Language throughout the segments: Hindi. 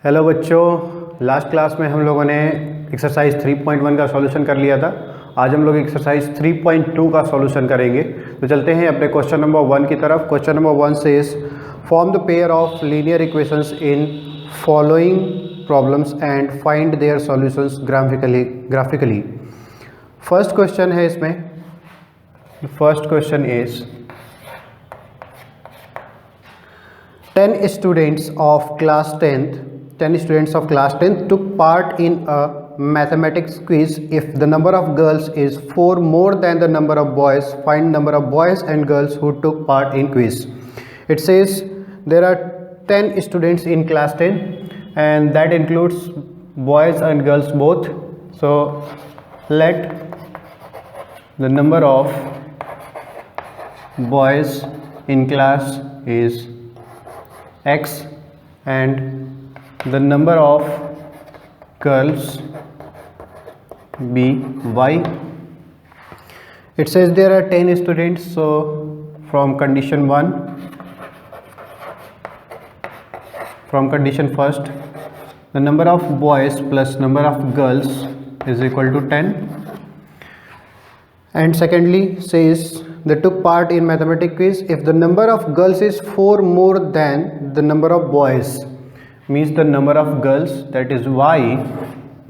हेलो बच्चों, लास्ट क्लास में हम लोगों ने एक्सरसाइज 3.1 का सॉल्यूशन कर लिया था। आज हम लोग एक्सरसाइज 3.2 का सॉल्यूशन करेंगे। तो चलते हैं अपने क्वेश्चन नंबर 1 की तरफ। Question number 1 says form the pair of linear equations in following problems and find their solutions graphically. First question है इसमें, first question is 10 students of class 10th took part in a mathematics quiz. If the number of girls is 4 more than the number of boys, find number of boys and girls who took part in quiz. It says there are 10 students in class 10 and that includes boys and girls both. So let the number of boys in class is X and the number of girls be Y. It says there are 10 students, so from condition first, the number of boys plus number of girls is equal to 10. And secondly says they took part in mathematics quiz. If the number of girls is 4 more than the number of boys, means the number of girls, that is Y,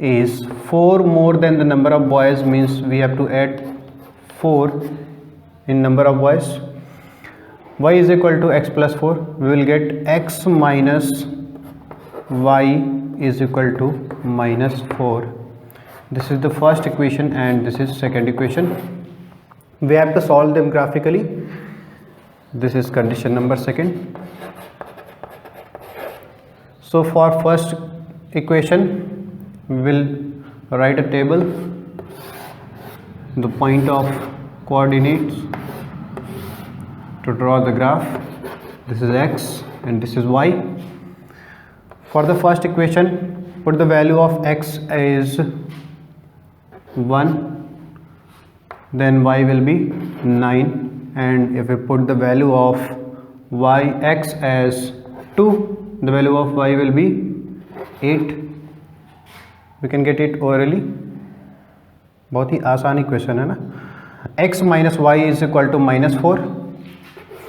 is 4 more than the number of boys, means we have to add 4 in number of boys. Y is equal to X plus 4. We will get X minus Y is equal to minus 4. This is the first equation and this is second equation. We have to solve them graphically. This is condition number second. So for first equation we will write a table, the point of coordinates to draw the graph. This is X and this is Y. For the first equation, put the value of X is 1, then Y will be 9, and if we put the value of X as 2, the value of Y will be 8. We can get it orally. बहुत ही आसान इक्वेशन है ना। X minus y is equal to minus 4।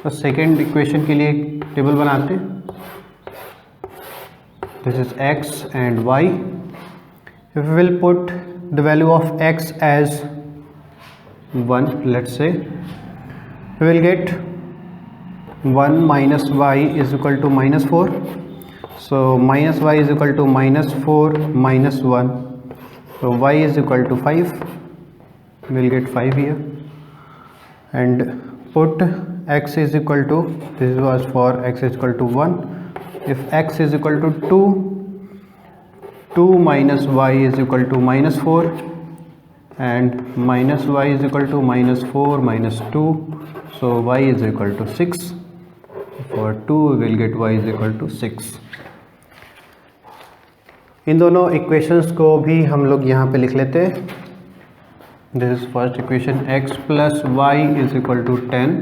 तो सेकेंड इक्वेशन के लिए टेबल बनाते हैं। This is X and Y. If we will put the value of X as 1, let's say, we will get 1 minus Y is equal to minus 4. So minus Y is equal to minus 4 minus 1. So Y is equal to 5. We will get 5 here. And put X is equal to, this was for X is equal to 1. If X is equal to 2, 2 minus Y is equal to minus 4. And minus Y is equal to minus 4 minus 2. So Y is equal to 6. For 2 we will get Y is equal to 6. इन दोनों इक्वेशंस को भी हम लोग यहाँ पे लिख लेते हैं। This is first equation, X plus y is equal to 10,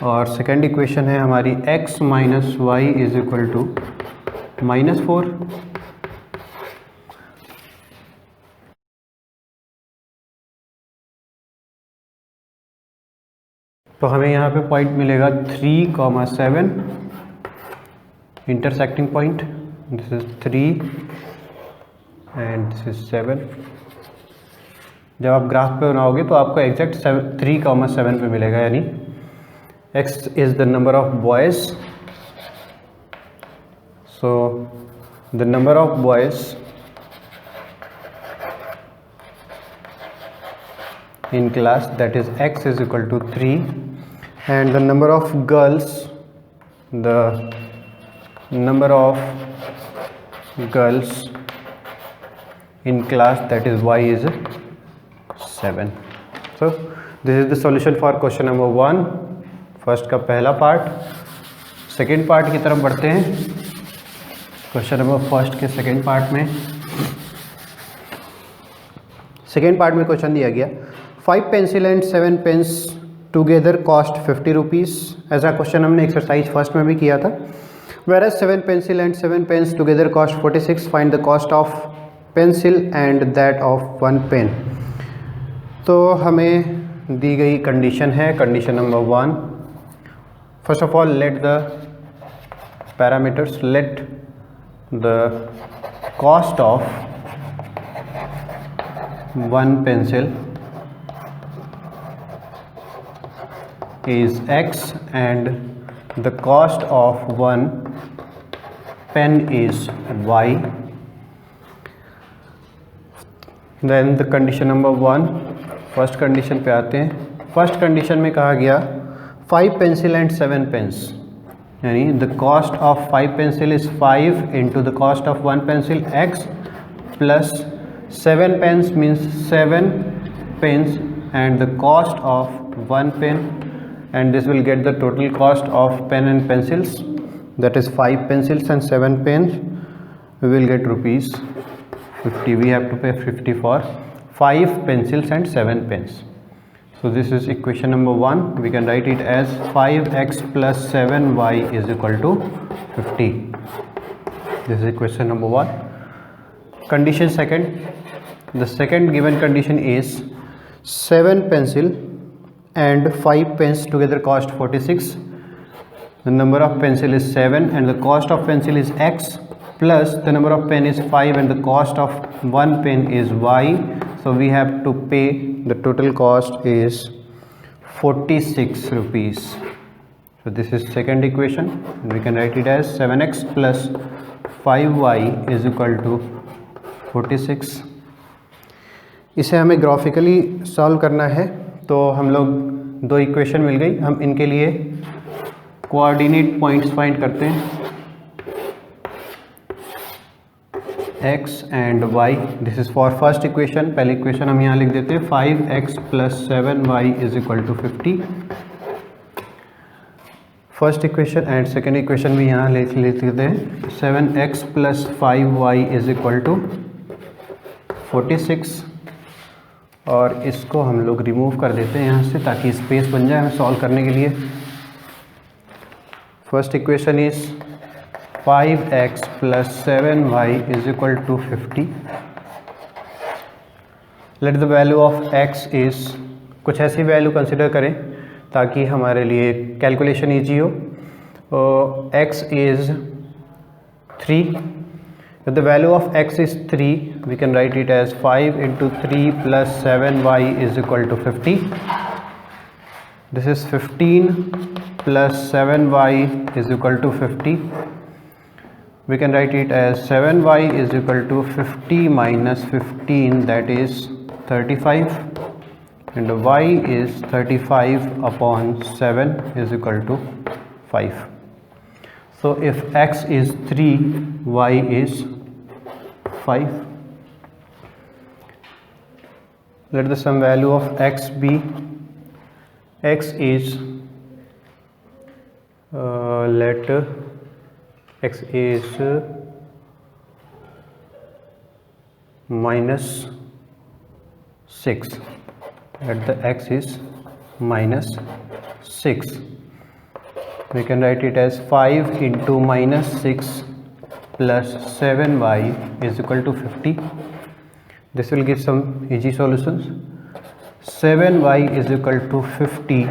और सेकेंड इक्वेशन है हमारी X minus y is equal to minus 4। तो हमें यहाँ पे पॉइंट मिलेगा 3,7 intersecting point. This is 3 and this is 7। जब आप ग्राफ पे बनाओगे तो आपको एग्जैक्ट 3,7 पे मिलेगा, यानी X is the number of boys. So the number of boys in class, that is X is equal to 3, and the number of girls, the number of girls in class, that is Y is 7. So this is the solution for question number 1, first का पहला पार्ट। सेकेंड पार्ट की तरफ बढ़ते हैं। क्वेश्चन नंबर फर्स्ट के सेकेंड पार्ट में, सेकेंड पार्ट में क्वेश्चन दिया गया 5 pencil and 7 pens together cost 50 rupees. ऐसा क्वेश्चन हमने एक्सरसाइज फर्स्ट में भी किया था। whereas 7 pencil and 7 pens together cost 46. Find the cost of pencil and that of 1 pen. तो हमें दी गई कंडीशन है, condition number 1. First of all let the parameters, let the cost of 1 pencil is x and the cost of 1 pen is y. Then the condition number 1, first condition पे आते हैं. फर्स्ट कंडीशन में कहा गया 5 pencil and 7 pens, यानी the cost of 5 pencil is 5 into the cost of 1 pencil x plus 7 pens means 7 pens and the cost of 1 pen, and this will get the total cost of pen and pencils, that is 5 pencils and 7 pens. We will get rupees 50. We have to pay 50 for 5 pencils and 7 pens. So this is equation number 1. We can write it as 5x plus 7y is equal to 50. This is equation number 1. Condition second. The second given condition is 7 pencil and 5 pens together cost 46. The number of pencil is 7 and the cost of pencil is x plus the number of pen is 5 and the cost of 1 pen is y. So we have to pay, the total cost is 46 rupees. So this is second equation. We can write it as 7x plus 5y is equal to 46. इसे हमें ग्राफिकली सॉल्व करना है, तो हम लोग दो इक्वेशन मिल गई. हम इनके लिए कोऑर्डिनेट पॉइंट्स फाइंड करते हैं, x and y. This is for first equation. पहले इक्वेशन हम यहाँ लिख देते हैं 5x plus 7y is equal to 50. First equation and second equation भी यहाँ लिख देते हैं 7x plus 5y is equal to 46. और इसको हम लोग रिमूव कर देते हैं यहाँ से ताकि स्पेस बन जाए हमें सॉल्व करने के लिए. First equation is 5x plus 7y is equal to 50. Let the value of x is, कुछ ऐसी वैल्यू कंसिडर करें ताकि हमारे लिए कैलकुलेशन ईजी हो. x is 3. If the value of x is 3, we can write it as 5 into 3 plus 7y is equal to 50. This is 15 plus 7y is equal to 50. We can write it as 7y is equal to 50 minus 15, that is 35, and y is 35 upon 7 is equal to 5. So if x is 3, y is 5. Let the sum value of x be, x is let x is minus 6. Let the x is minus 6. We can write it as 5 into minus 6 plus 7y is equal to 50. This will give some easy solutions. 7y is equal to 50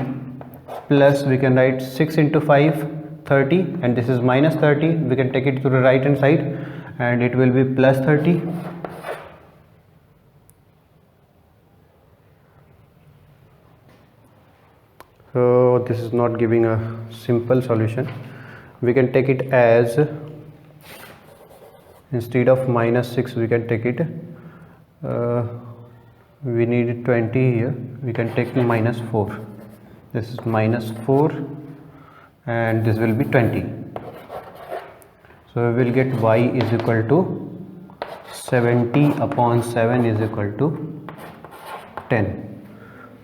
plus we can write 6 into 5 30, and this is minus 30. We can take it to the right hand side and it will be plus 30. So this is not giving a simple solution. We can take it as, instead of minus 6 we can take it, we need 20 here, we can take minus 4. This is minus 4 and this will be 20. So we will get y is equal to 70 upon 7 is equal to 10.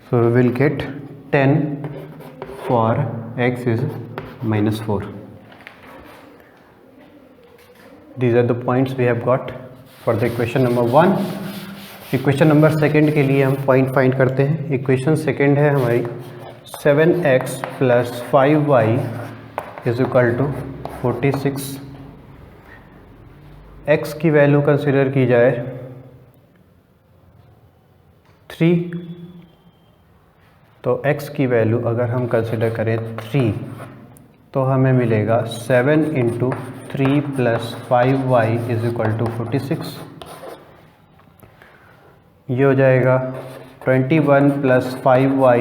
So we will get 10 for x is minus 4. These are the points we have got for the equation number 1. Equation number second के लिए हम पॉइंट फाइंड करते हैं. इक्वेशन सेकेंड है हमारी 7x plus 5y is equal to 46, x की वैल्यू कंसिडर की जाए 3, तो x की वैल्यू अगर हम कंसिडर करें 3 तो हमें मिलेगा 7 into 3 plus 5y is equal to 46। ये हो जाएगा 21 plus 5y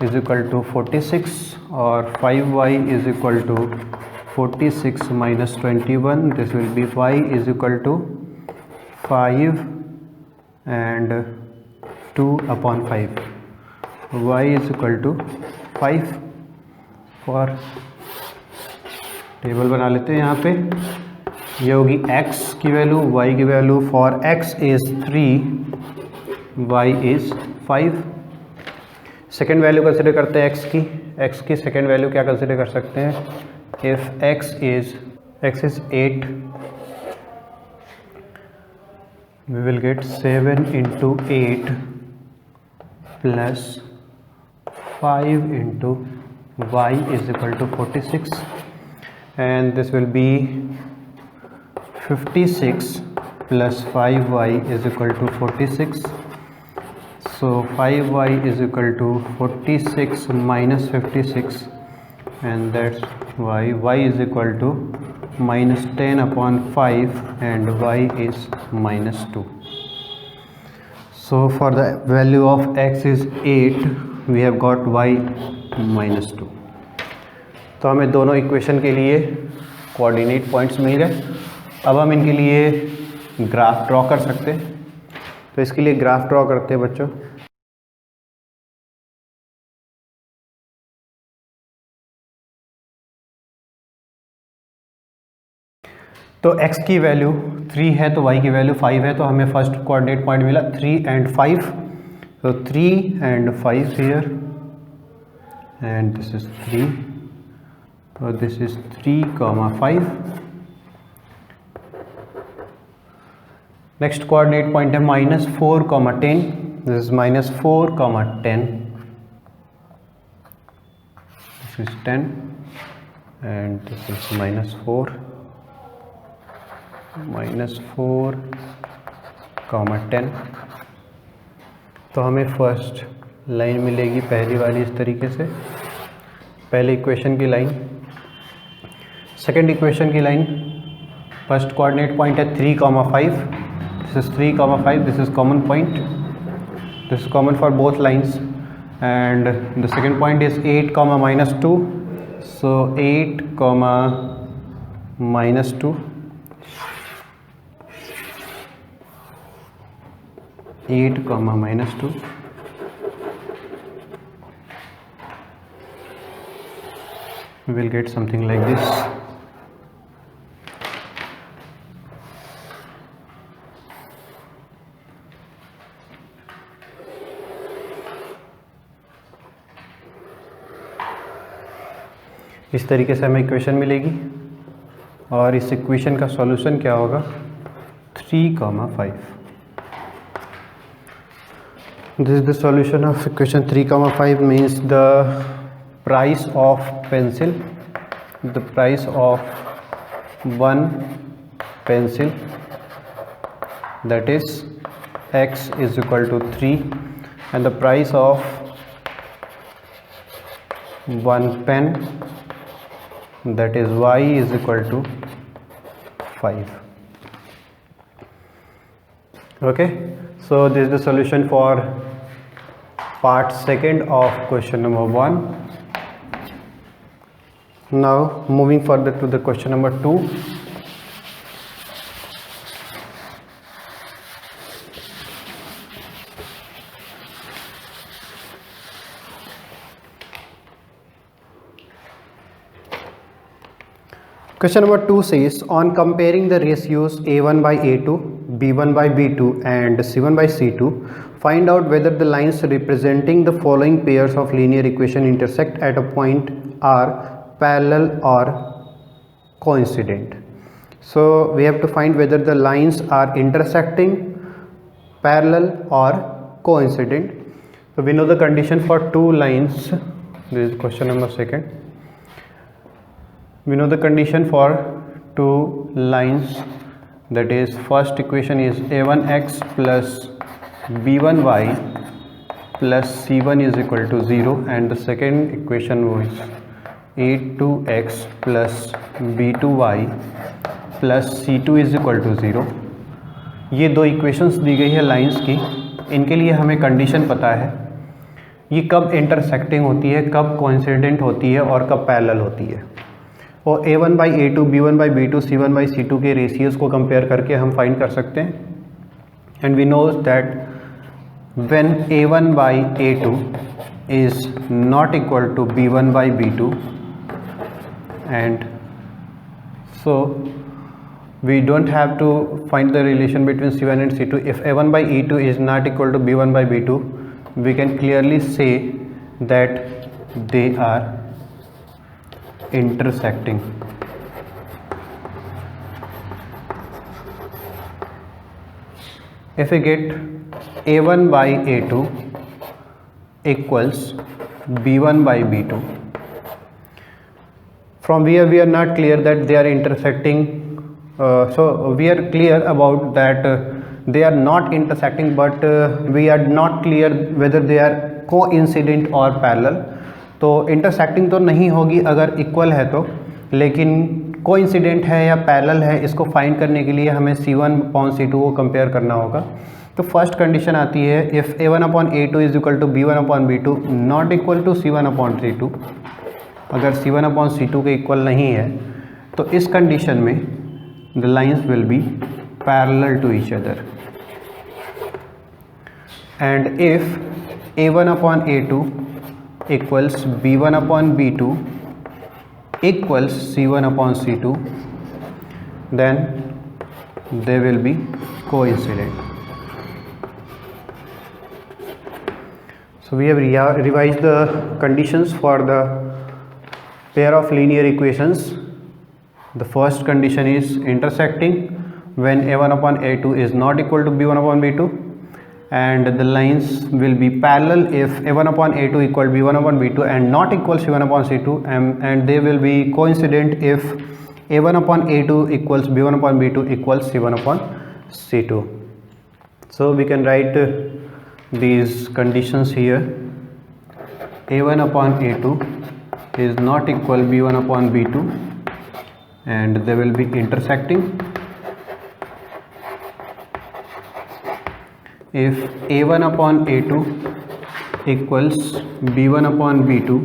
is equal to 46 और 5y is equal to 46 minus 21, this will be y is equal to 5 and 2 upon 5, y is equal to 5। और टेबल बना लेते हैं यहाँ पे। ये होगी x की वैल्यू, y की value. For x is 3, y is 5। Second value consider करते हैं x की सेकेंड वैल्यू क्या कंसिडर कर सकते हैं? If x is 8, we will get 7 into 8 plus 5 into y is equal to 46, and this will be 56 plus 5y is equal to 46. So 5y is equal to 46 minus 56, and that's why y is equal to minus 10 upon 5 and y is minus 2. So for the value of x is 8, we have got y minus 2. तो हमें दोनों इक्वेशन के लिए कोऑर्डिनेट पॉइंट्स मिल गए। अब हम इनके लिए ग्राफ ड्रॉ कर सकते हैं। तो इसके लिए ग्राफ ड्रॉ करते हैं बच्चों। तो x की वैल्यू 3 है तो y की वैल्यू 5 है, तो हमें फर्स्ट कोऑर्डिनेट पॉइंट मिला 3 and 5। तो 3 and 5 here, and this is 3, तो this is 3, 5। Next coordinate point है -4, 10, this is -4, 10, this is 10 and this is -4, -4, 10। तो हमें फर्स्ट लाइन मिलेगी पहली वाली इस तरीके से, पहले इक्वेशन की लाइन। सेकंड इक्वेशन की लाइन, फर्स्ट कोऑर्डिनेट पॉइंट है 3, 5, this is 3, 5, this is common point, this is common for both lines, and the second point is 8, -2, so 8, -2, 8, -2, we will get something like this. इस तरीके से हमें इक्वेशन मिलेगी और इस इक्वेशन का सॉल्यूशन क्या होगा? 3, 5। This is the solution of equation 3, 5, means the price of pencil, the price of one pencil, that is x is equal to 3, and the price of one pen, that is y is equal to 5. Okay, so this is the solution for part second of question number 1. Now moving further to the question number 2. Question number 2 says, on comparing the ratios a1 by a2, b1 by b2 and c1 by c2, find out whether the lines representing the following pairs of linear equation intersect at a point are parallel or coincident. So we have to find whether the lines are intersecting, parallel or coincident. So we know the condition for two lines. This is question number 2. we know the condition for two lines, that is first equation is a1x plus b1y plus c1 is equal to 0 and the second equation was a2x plus b2y plus c2 is equal to 0। ये दो इक्वेशंस दी गई है लाइंस की, इनके लिए हमें कंडीशन पता है ये कब इंटरसेक्टिंग होती है, कब कोइंसिडेंट होती है और कब पैरेलल होती है। और a1/a2 b1/b2 c1/c2 के रेशियोज को कंपेयर करके हम फाइंड कर सकते हैं। And we know that when a1/a2 is not equal to b1/b2 and so we don't have to find the relation between C1 and C2. If A1/E2 is not equal to B1/B2, we can clearly say that they are intersecting. If we get A1/A2 equals B1/B2, from here we are not clear that they are intersecting. So we are clear about that they are not intersecting, but we are not clear whether they are coincident or parallel. तो intersecting तो नहीं होगी अगर equal है तो, लेकिन coincident है या parallel है, इसको find करने के लिए हमें C1/C2 को compare करना होगा। तो first condition आती है if A1/A2 is equal to B1/B2 not equal to C1/C2। अगर C1/C2 के equal नहीं है तो इस condition में the lines will be parallel to each other, and if A1/A2 equals B1/B2 equals C1/C2, then they will be coincident. So we have revised the conditions for the pair of linear equations. The first condition is intersecting when A1/A2 is not equal to B1/B2, and the lines will be parallel if A1/A2 equal B1/B2 and not equal C1/C2, and they will be coincident if A1/A2 equals B1/B2 equals C1/C2. So we can write these conditions here. A1/A2 is not equal B1/B2 and they will be intersecting if A1/A2 equals B1/B2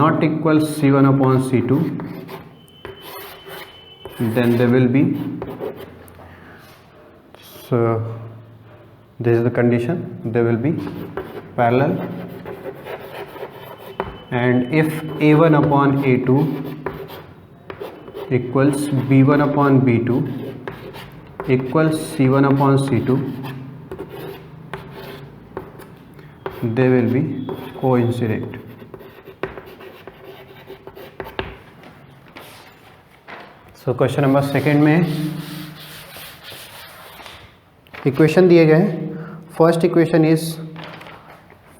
not equals C1/C2, then they will be, so this is the condition, they will be parallel. And if A1/A2 equals B1/B2 equals C1/C2, they will be coincident. So question number second में इक्वेशन दिए गए हैं। First equation is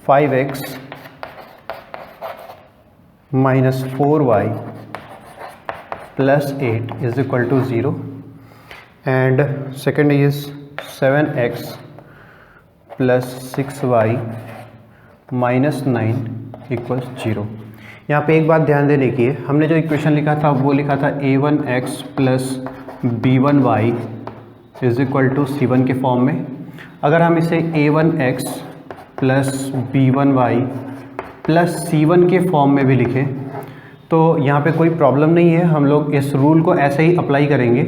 5x minus 4y plus 8 is equal to 0, and second is 7x plus 6y minus 9 equals 0। यहाँ पे एक बात ध्यान देने की है, हमने जो इक्वेशन लिखा था वो लिखा था a1x plus b1y is equal to c1 के फॉर्म में। अगर हम इसे a1x plus b1y plus c1 के फॉर्म में भी लिखें तो यहाँ पे कोई प्रॉब्लम नहीं है, हम लोग इस रूल को ऐसे ही अप्लाई करेंगे।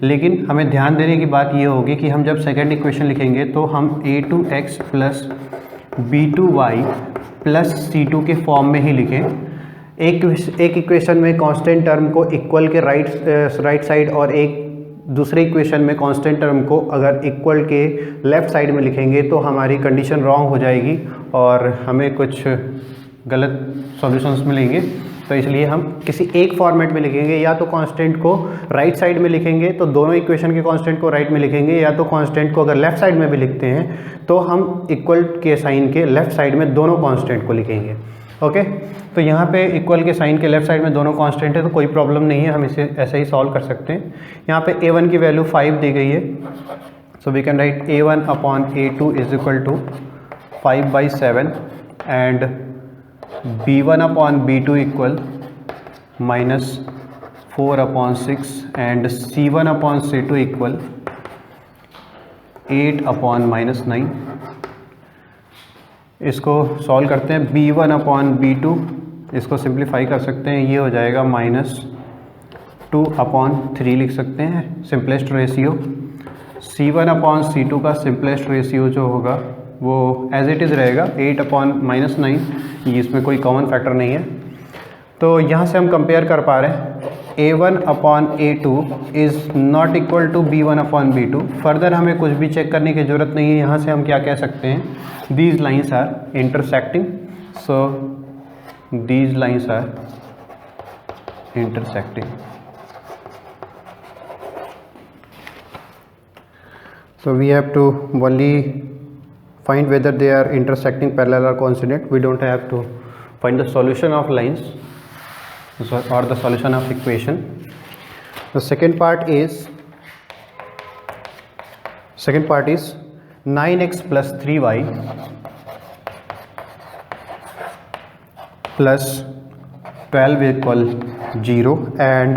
लेकिन हमें ध्यान देने की बात ये होगी कि हम जब सेकेंड इक्वेशन लिखेंगे तो हम a2x plus b2y plus c2 के फॉर्म में ही लिखें। एक इक्वेशन में कांस्टेंट टर्म को इक्वल के राइट साइड और एक दूसरे इक्वेशन में कांस्टेंट टर्म को अगर इक्वल के लेफ़्ट साइड में लिखेंगे तो हमारी कंडीशन रॉन्ग हो जाएगी और हमें कुछ गलत सॉल्यूशंस मिलेंगे। तो इसलिए हम किसी एक फॉर्मेट में लिखेंगे, या तो कांस्टेंट को राइट साइड में लिखेंगे तो दोनों इक्वेशन के कांस्टेंट को राइट में लिखेंगे, या तो कांस्टेंट को अगर लेफ़्ट साइड में भी लिखते हैं तो हम इक्वल के साइन के लेफ़्ट साइड में दोनों कांस्टेंट को लिखेंगे। ओके, तो यहाँ पे इक्वल के साइन के लेफ्ट साइड में दोनों कांस्टेंट है तो कोई प्रॉब्लम नहीं है, हम इसे ऐसे ही सॉल्व कर सकते हैं। यहाँ पे a1 की वैल्यू 5 दी गई है, so we can write a1 upon a2 is equal to 5/7 and b1 upon b2 equal -4/6 and c1 upon c2 equal 8/-9। इसको सॉल्व करते हैं, b1 अपॉन b2 इसको सिंप्लीफाई कर सकते हैं, ये हो जाएगा -2/3 लिख सकते हैं simplest ratio. c1 upon c2 का सिंपलेस्ट रेशियो जो होगा वो एज इट इज़ रहेगा 8/-9, इसमें कोई कॉमन फैक्टर नहीं है। तो यहाँ से हम कंपेयर कर पा रहे हैं a1 upon a2 is not equal to b1 upon b2। Further हमें कुछ भी चेक करने की ज़रूरत नहीं है, यहाँ से हम क्या कह सकते हैं, these lines are intersecting, so these lines are intersecting. So we have to only find whether they are intersecting, parallel or coincident. We don't have to find the solution of lines or the solution of equation. The second part is 9x plus 3y plus 12 equal 0 and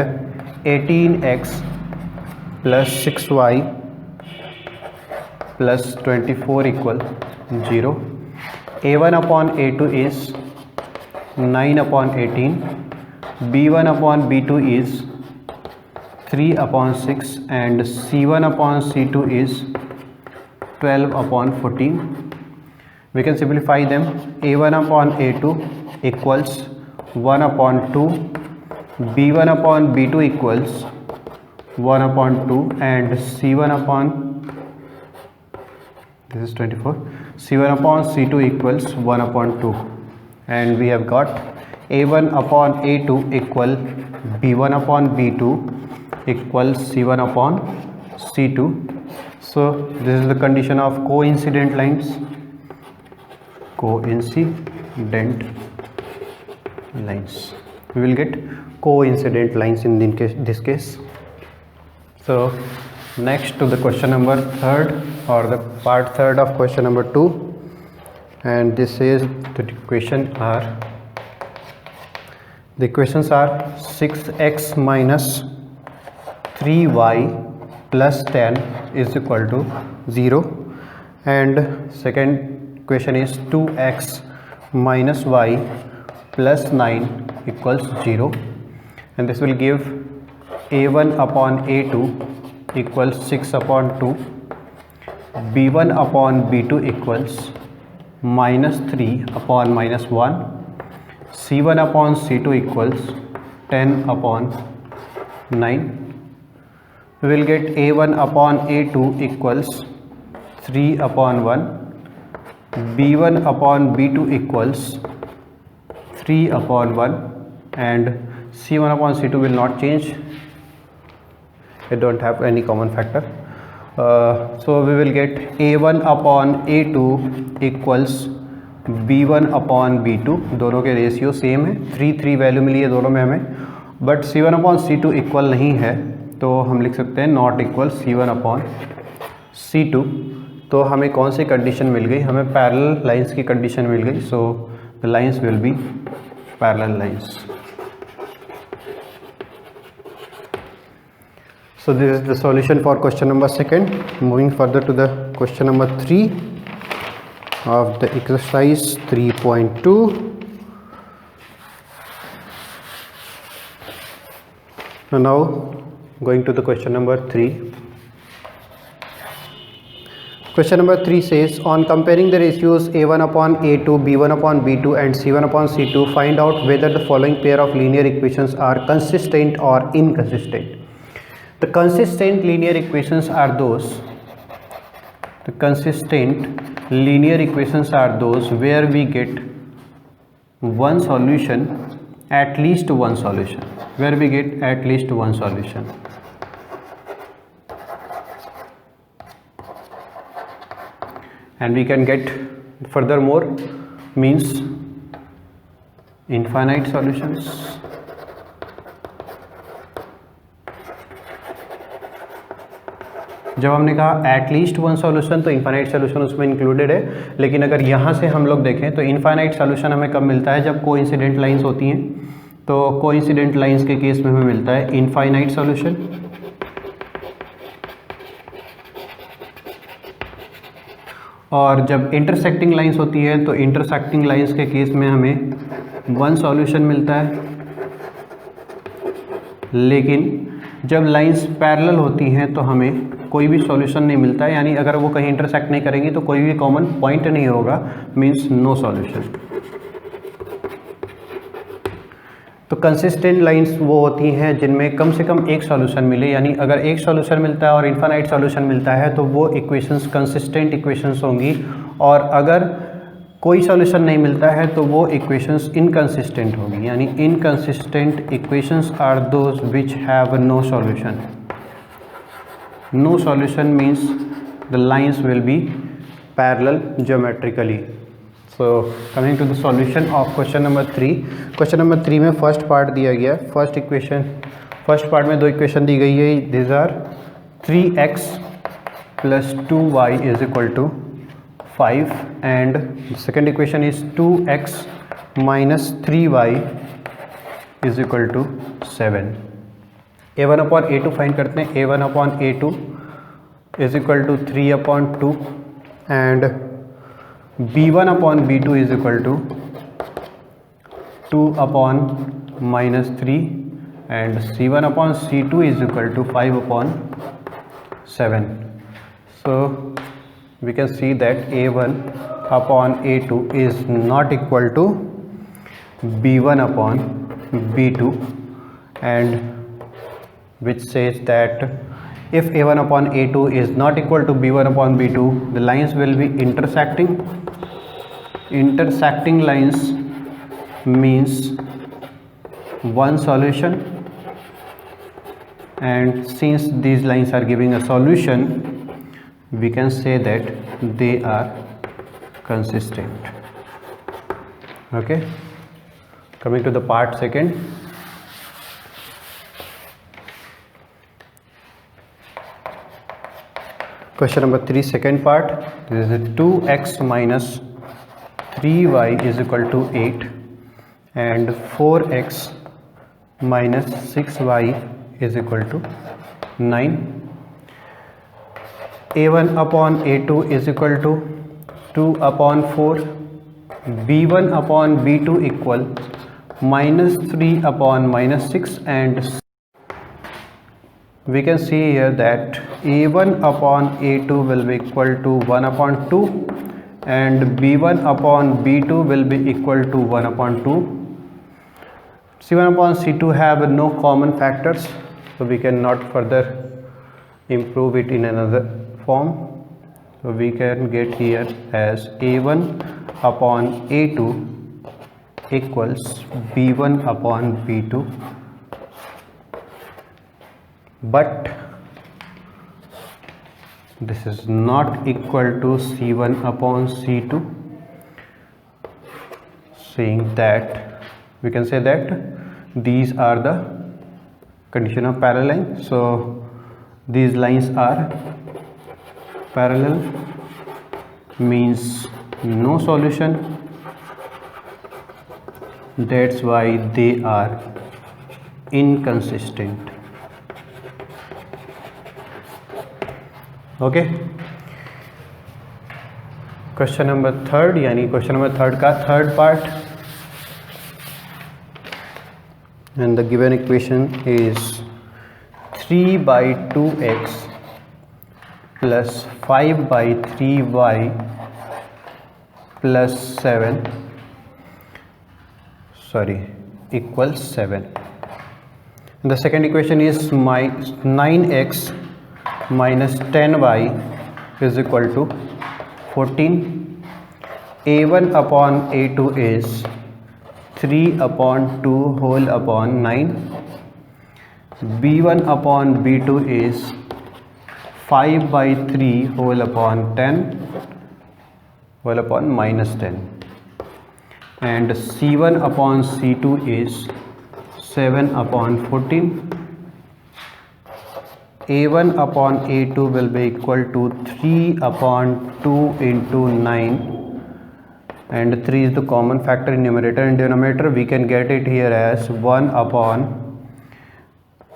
18x plus 6y plus 24 equal 0. a1 upon a2 is 9/18, b1 upon b2 is 3/6 and c1 upon c2 is 12/14. We can simplify them. a1 upon a2 equals 1/2, b1 upon b2 equals 1/2 and c1 upon, this is 24, c1 upon c2 equals 1/2 and we have got a1 upon a2 equal b1 upon b2 equals c1 upon c2. So this is the condition of coincident lines, coincident lines. We will get coincident lines in this case. So next to the question number 3rd or the part 3rd of question number 2, and this is the equations are 6x minus 3y plus 10 is equal to 0 and second equation is 2x minus y plus 9 equals 0 and this will give a1 upon a2 equals 6/2, b1 upon b2 equals -3/-1, c1 upon c2 equals 10/9. We will get a1 upon a2 equals 3/1, b1 upon b2 equals 3/1 and c1 upon c2 will not change, they don't have any common factor. So we will get a1 upon a2 equals b1 upon b2, दोनों के रेशियो सेम है, 3 वैल्यू मिली है दोनों में हमें, but c1 upon c2 equal नहीं है तो हम लिख सकते हैं not equal c1 upon c2। तो हमें कौन सी कंडीशन मिल गई, हमें पैरेलल लाइंस की कंडीशन मिल गई, so the lines will be parallel lines. So this is the solution for question number 2nd. Moving further to the question number 3 of the exercise 3.2. Now going to the question number 3. Question number 3 says, on comparing the ratios a1 upon a2, b1 upon b2 and c1 upon c2, find out whether the following pair of linear equations are consistent or inconsistent. The consistent linear equations are those, where we get one solution, at least one solution, and we can get furthermore means infinite solutions, जब हमने कहा एटलीस्ट वन सॉल्यूशन तो इनफाइनाइट सॉल्यूशन उसमें इंक्लूडेड है, लेकिन अगर यहाँ से हम लोग देखें तो इनफाइनाइट सॉल्यूशन हमें कब मिलता है, जब कोइंसिडेंट लाइंस होती हैं। तो कोइंसिडेंट लाइंस के केस में हमें मिलता है इनफाइनाइट सॉल्यूशन, और जब इंटरसेक्टिंग लाइंस होती है तो इंटरसेक्टिंग लाइंस के केस में हमें वन सॉल्यूशन मिलता है। लेकिन जब लाइंस पैरेलल होती हैं तो हमें कोई भी सॉल्यूशन नहीं मिलता है, यानी अगर वो कहीं इंटरसेक्ट नहीं करेंगी तो कोई भी कॉमन पॉइंट नहीं होगा, मींस नो सॉल्यूशन। तो कंसिस्टेंट लाइंस वो होती हैं जिनमें कम से कम एक सॉल्यूशन मिले, यानी अगर एक सॉल्यूशन मिलता है और इनफाइनाइट सॉल्यूशन मिलता है तो वो इक्वेशंस कंसिस्टेंट इक्वेशंस होंगी, और अगर कोई सॉल्यूशन नहीं मिलता है तो वो इक्वेशंस इनकंसिस्टेंट होगी, यानी inconsistent equations are those which have no solution. No solution means the lines will be parallel geometrically. So coming to the solution of question number 3। Question number 3 में फर्स्ट पार्ट दिया गया, फर्स्ट पार्ट में दो इक्वेशन दी गई है, this are 3x + 2y = 5 and the second equation is 2x - 3y = 7। a1/a2 find करते हैं। a1/a2 = 3/2 and b1/b2 = 2/-3 and c1/c2 = 5/7। so we can see that a1/a2 is not equal to b1/b2, and which says that if a1/a2 is not equal to b1/b2, the lines will be intersecting. Intersecting lines means one solution, and since these lines are giving a solution, we can say that they are consistent. Okay, coming to the part second. Question number 3 second part. This is 2x - 3y = 8 and 4x - 6y = 9. a1/a2 = 2/4, b1/b2 equal -3/6, and we can see here that a1/a2 will be equal to 1/2 and b1/b2 will be equal to 1/2. c1/c2 have no common factors, so we cannot further improve it in another form. So we can get here as a1/a2 equals b1/b2, but this is not equal to c1/c2, saying that we can say that these are the condition of parallel line. So these lines are parallel, means no solution, that's why they are inconsistent. Okay, question number 3, यानी क्वेश्चन नंबर 3 का third part, and the given equation is 3/2x plus 5/3y plus 7 equals 7. The second equation is 9x minus 10y is equal to 14. a1/a2 is 3/2 whole upon 9. b1/b2 is 5/3 whole upon 10 whole upon -10. and C1 upon C2 is 7 upon 14. A1 upon A2 will be equal to 3 upon 2 into 9, and 3 is the common factor in numerator and denominator. We can get it here as 1 upon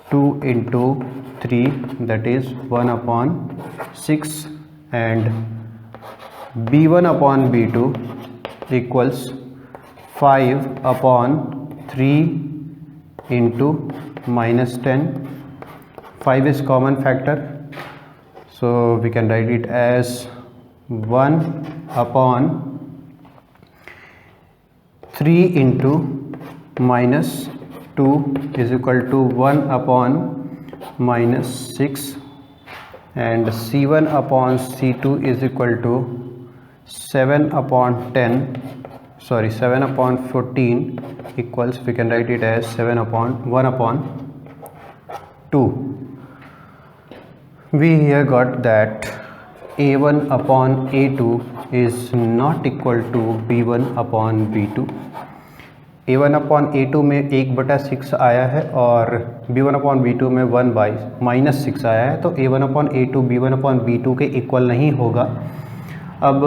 2 into 3, that is 1 upon 6, and B1 upon B2 equals 5 upon 3 into minus 10. 5 is common factor, so we can write it as 1 upon 3 into minus 2 is equal to 1 upon minus 6, and C1 upon C2 is equal to 7 upon 14 equals, we can write it as 1 upon 2. We here got that A1 upon A2 is not equal to B1 upon B2. A1 upon A2 में 1/6 आया है और B1 upon B2 में 1/-6 आया है, तो A1 upon A2 B1 upon B2 के इक्वल नहीं होगा। अब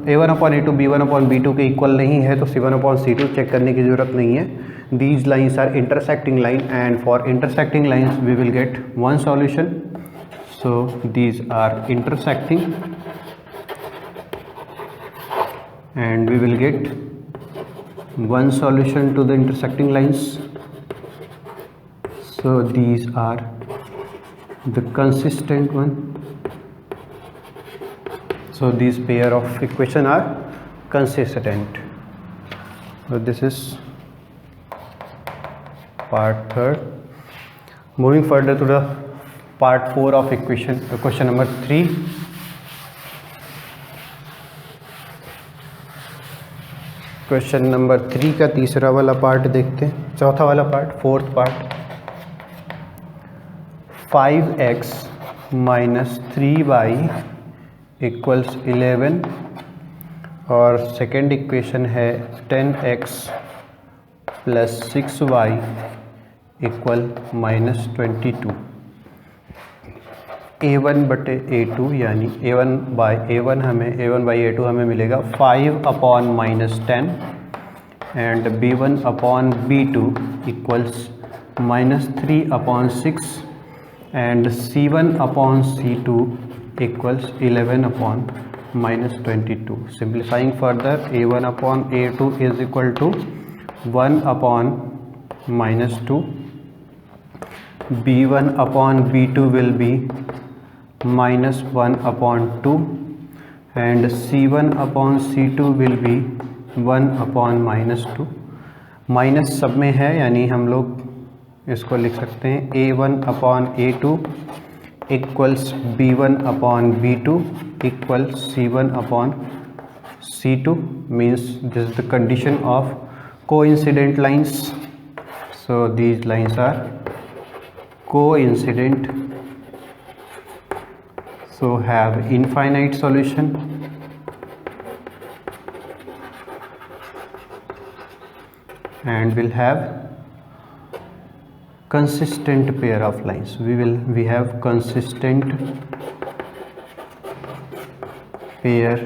A1 upon A2 B1 upon B2 के इक्वल नहीं है तो C1 upon C2 चेक करने की ज़रूरत नहीं है। These lines are intersecting line, and for intersecting lines we will get one solution. So these are intersecting, and we will get one solution to the intersecting lines. So these are the consistent one. So these pair of equation are consistent. So this is part 3rd. Moving further to the part 4 of equation, question number 3. Question number 3 का तीसरा वाला पार्ट देखते हैं, चौथा वाला part, fourth part. 5x minus 3y equals 11, और सेकेंड इक्वेशन है 10x plus 6y equal -22। A1 बटे A2 यानी A1 by A1 हमें मिलेगा 5 upon -10, and B1 upon B2 equals -3 upon 6, and C1 upon C2 equals 11 upon -22. Simplifying further, A1 upon A2 is equal to 1 upon -2, B1 upon B2 will be -1 upon 2, and C1 upon C2 will be 1 upon -2। Minus सब में है यानी हम लोग इसको लिख सकते हैं A1 upon A2 equals B1 upon B2 equals C1 upon C2, means this is the condition of coincident lines. So these lines are coincident, so have infinite solution, and will have consistent pair of lines. We have consistent pair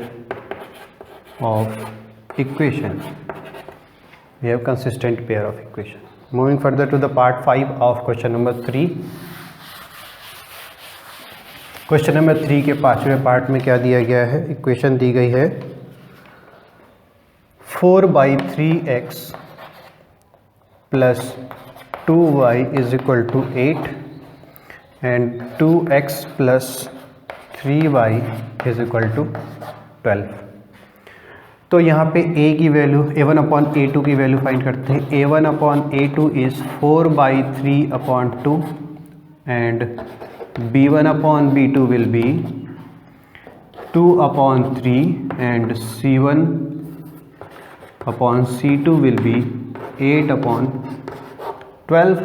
of equation. We have consistent pair of equation. Moving further to the part 5 of question number 3. Question number 3 के 5वें पार्ट में क्या दिया गया है? इक्वेशन दी गई है 4/3x plus 2y is equal to 8, and 2x plus 3y is equal to 12. तो यहाँ पे a की वैल्यू A1 upon A2 की वैल्यू फाइंड करते हैं। A1 upon A2 is 4/3 upon 2, and B1 upon B2 will be 2 upon 3, and C1 upon C2 will be 8 upon 12।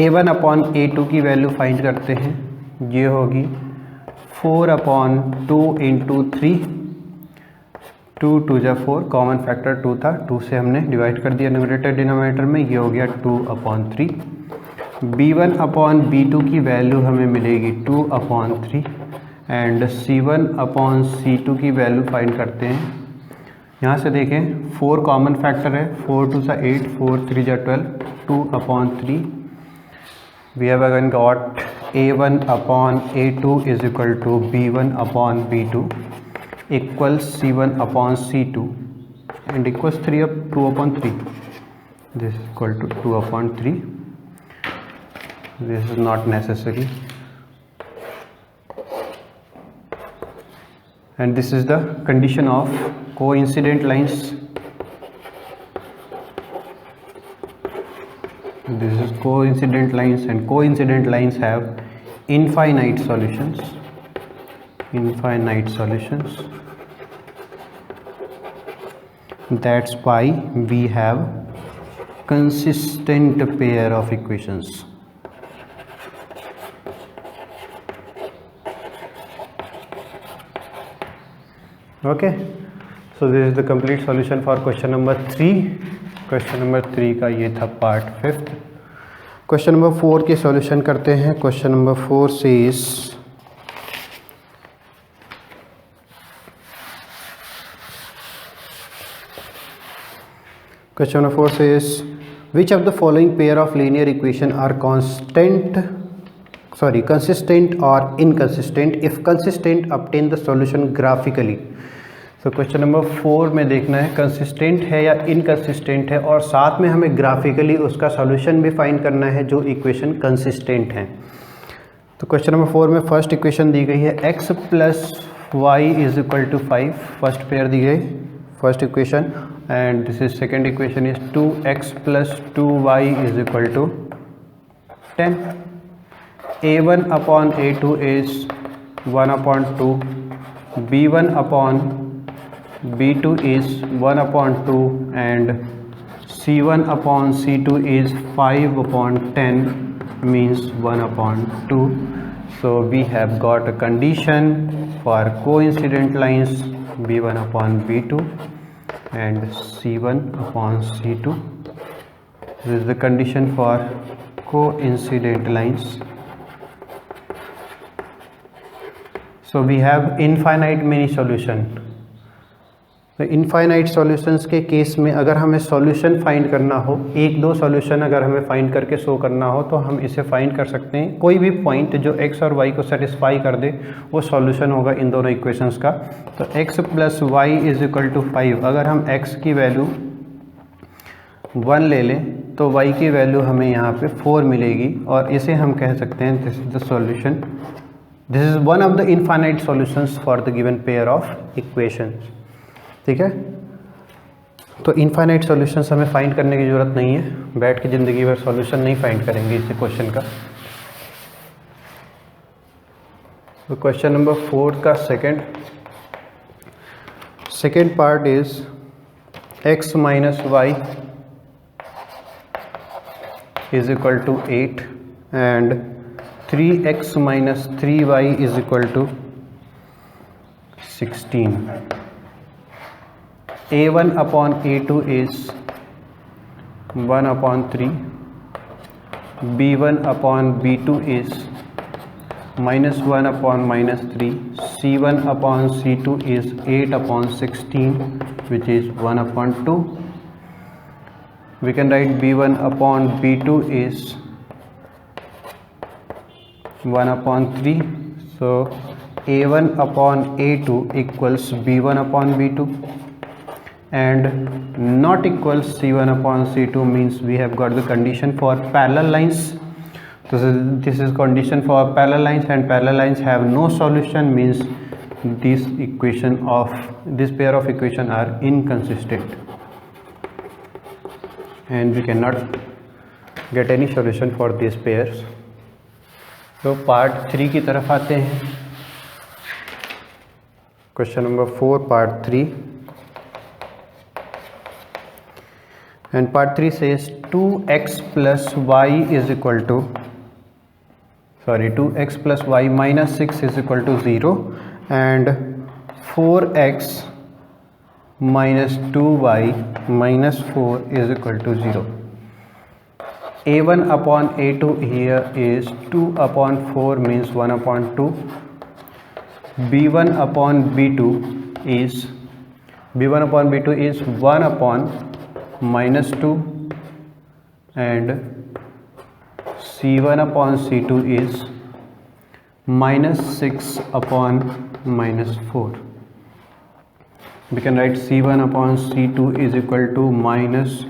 A1 upon A2 की वैल्यू फाइंड करते हैं, ये होगी 4 upon 2 into 3 2 2 जा 4, कॉमन फैक्टर 2 था, 2 से हमने डिवाइड कर दिया न्यूमरेटर डिनोमिनेटर में, ये हो गया 2/3। b1 अपॉन b2 की वैल्यू हमें मिलेगी 2/3 एंड c1 अपॉन c2 की वैल्यू फाइंड करते हैं। यहाँ से देखें 4 कॉमन फैक्टर है, 4 2 जा 8, 4 3 जा 12, 2/3। We have again got a1 upon a2 is equal to b1 upon b2 equals c1 upon c2 and equals 2/3. This is equal to 2/3. This is not necessary, and this is the condition of coincident lines. This is coincident lines, and coincident lines have infinite solutions. That's why we have consistent pair of equations. Okay, so this is the complete solution for question number 3. Question number 3 का ये था पार्ट 5th। क्वेश्चन नंबर 4 के सॉल्यूशन करते हैं। Question number 4 says Question number 4 says, which of the following pair of linear equation are consistent or inconsistent? If consistent, obtain the solution graphically. So question number 4 में देखना है consistent है या inconsistent है, और साथ में हमें graphically उसका solution भी find करना है जो equation consistent है। तो question number 4 में first equation दी गई है x plus y is equal to 5, first pair दी गई, first equation, and this is second equation is 2x plus 2y is equal to 10. a1 upon a2 is 1/2, b1 upon b2 is 1/2, and c1 upon c2 is 5/10 means 1/2. So we have got a condition for coincident lines b1 upon b2 and c1 upon c2. This is the condition for coincident lines. So we have infinite many solution. तो इनफाइनाइट सॉल्यूशंस के केस में अगर हमें सॉल्यूशन फाइंड करना हो, एक दो सॉल्यूशन अगर हमें फाइंड करके शो करना हो, तो हम इसे फाइंड कर सकते हैं। कोई भी पॉइंट जो x और y को सेटिस्फाई कर दे वो सॉल्यूशन होगा इन दोनों इक्वेशंस का। तो x plus y is equal to 5, अगर हम x की वैल्यू 1 ले लें तो y की वैल्यू हमें यहाँ पे 4 मिलेगी, और इसे हम कह सकते हैं this is the solution. This is one of the infinite solutions for the given pair of equations. ठीक है, तो इनफाइनाइट सॉल्यूशंस हमें फाइंड करने की ज़रूरत नहीं है, बैठ के ज़िंदगी भर सॉल्यूशन नहीं फाइंड करेंगे इस क्वेश्चन का। तो क्वेश्चन नंबर 4 का second part is x minus y is equal to 8 and 3x minus 3y is equal to 16. a1 upon a2 is 1/3, b1 upon b2 is -1 upon -3, c1 upon c2 is 8/16 which is 1/2. We can write b1 upon b2 is 1/3. So a1 upon a2 equals b1 upon b2 and not equals c1 upon c2, means we have got the condition for parallel lines. So this is condition for parallel lines, and parallel lines have no solution, means this equation of this pair of equation are inconsistent and we cannot get any solution for these pairs. तो पार्ट 3 की तरफ आते हैं। Question number 4 part 3, and part 3 says 2x plus y is equal to 2x plus y minus 6 is equal to 0 and 4x minus 2y minus 4 is equal to 0. A1 upon A2 here is 2 upon 4 means 1 upon 2. B1 upon B2 is 1 upon minus 2 and C1 upon C2 is minus 6 upon minus 4. We can write C1 upon C2 is equal to minus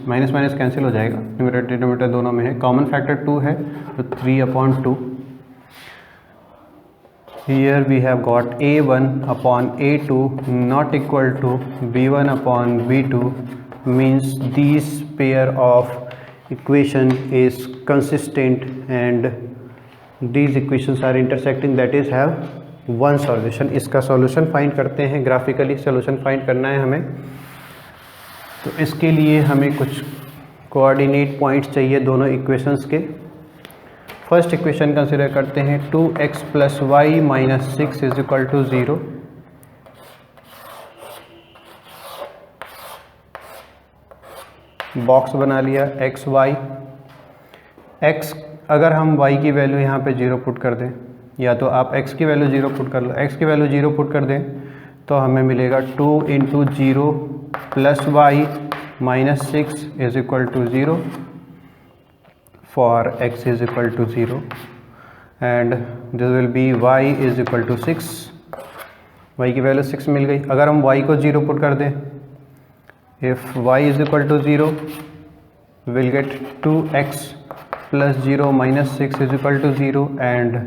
cancel हो जाएगा, न्यूमरेटर डिनोमिनेटर दोनों में है, कॉमन फैक्टर 2 है तो 3 upon 2. Here we have got A1 upon A2 not equal to B1 upon B2 means these pair of equation is consistent and these equations are intersecting, that is have one solution. इसका सॉल्यूशन फाइंड करते हैं, ग्राफिकली सॉल्यूशन फाइंड करना है हमें. तो इसके लिए हमें कुछ कोऑर्डिनेट पॉइंट्स चाहिए दोनों इक्वेशंस के. फर्स्ट इक्वेशन कंसिडर करते हैं 2x plus y minus 6 is equal to 0. Box बना लिया x y. x अगर हम y की वैल्यू यहाँ पे 0 पुट कर दें, या तो आप x की वैल्यू 0 पुट कर लो, x की वैल्यू 0 पुट कर दें तो हमें मिलेगा 2 into 0 plus y minus 6 is equal to 0 for x is equal to 0 and this will be y is equal to 6. y की वैल्यू 6 मिल गई. अगर हम y को 0 पुट कर दें, if y is equal to 0 will get 2x plus 0 minus 6 is equal to 0 and